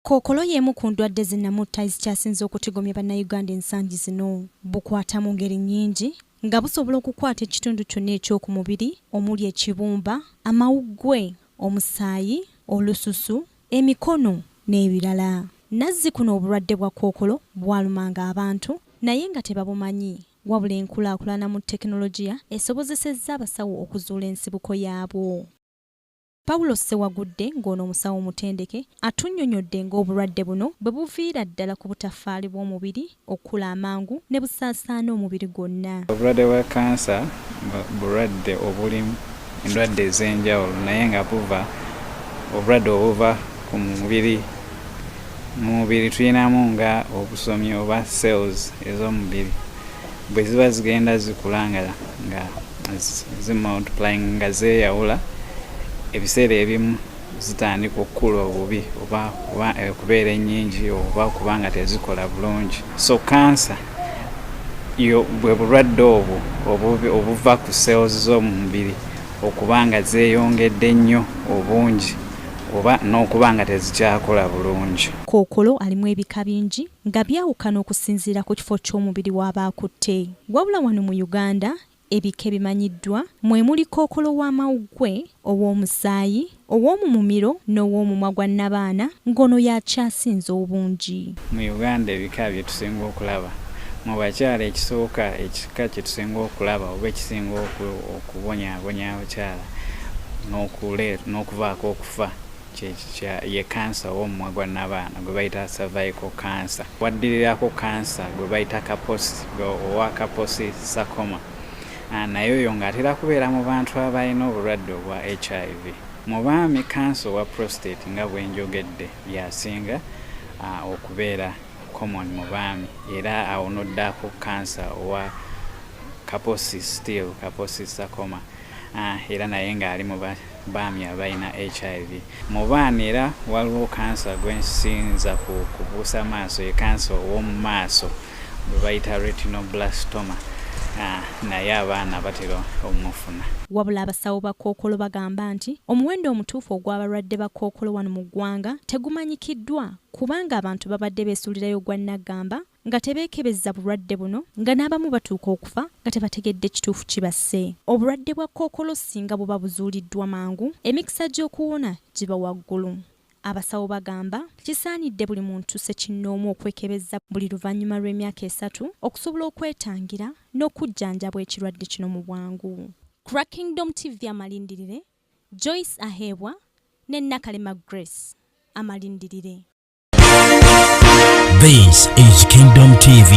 Kookolo y'emu ku ndwadde zinnamutta ezikyasinze okutigomya bannayuganda ensangi zino. Bukwata mu ngeri nnyingi nga busobola okukwata ekitundu kyonna eky'oku mubiri omuli ekibumba, amawuggwe, omusaayi, olususu, emikono n'ebirala. Nazzikuno obulwadde bwa kookolo bwalumanga abantu naye nga tebabumanyi, wabula enkulaakulana mu tekinologiya esobozesezza abasawo okuzuula ensibuko yaabwo. Paulo Ssewagudde ng'ono omusawo omutendeke atunnyonnyodde ng'obulwadde buno bwe buviira ddala ku butaffaali bw'omubiri okula amangu ne busaasaana omubiri gwonna. Obulwadde bwa kansa bulwadde obulimu endwadde ez'enjawulo naye nga buva obulwadde obuva ku mubiri. Mu mubiri tulinamu nga obusomi oba cells ez'omubiri bwe ziba zigenda zikula nga zimultiplying nga zeeyawula ebiseera ebimu zitandika okukula obubi oba okubeera ennyingi oba kubanga tezikola bulungi. So kansa bwe bulwadde obuva ku cells z'omu mubiri okuba nga zeeyongedde nnyo obungi oba n'okuba nga tezikyakola bulungi. Kookolo alimu ebika bingi nga byawukana okusinziira ku kifo ky'omubiri w'aba akutte. Wabula wano mu Uganda ebika ebimanyiddwa mwe muli kookolo w'amawuggwe, ow'omusaayi, ow'omumumiro n'ow'omumwa gwa nnabaana ng'ono yakyasinze obungi. Mu Uganda ebika bye tusinga okulaba mu bakyala ekisooka ekika kye tusinga okulaba oba ekisinga okubonyaabonya abakyala n'okuvaako okufa ye kansa ow'omumwa gwa nnabaana gwe bayita cervical cancer. Waddirirako kansa gwe bayita kaposi owa kaposi sarcoma. Naye oyo ng'atera kubeera mu bantu abalina obulwadde obwa HIV. Mu baami kansa owa prostate nga bwe njogedde yasinga okubeera common mu baami era awo n'oddako kansa owa kaposi sarcoma era naye ng'ali mu baami abalina HIV. Mu baana era waliwo kansa gwensinza kubuusa maaso ye kansa ow'omu maaso gwe bayita retinoblastoma. Naye abaana batera omufuna. Wabula abasawo ba kookolo bagamba nti omuwendo omutuufu ogw'abalwadde ba kookolo wano mu ggwanga tegumanyikiddwa kubanga abantu babadde beesuulirayo gwa nnaggamba nga tebeekebezza bulwadde buno nga n'abamu batuuka okufa nga tebategedde kituufu kibasse. Obulwadde bwa kookolo singa buba buzuuliddwa mangu emikisa gy'okuwona giba waggulu. Abasawo bagamba kisaanidde buli muntu ssekinnoomu okwekebezza buli luvannyuma lw'emyaka 3 okusobola okwetangira n'okujjanjabwa ekirwadde kino mu bwangu. Kingdom TV amalindirire, Joyce Aheebwa ne Nakalema Grace amalindirire. This is Kingdom TV.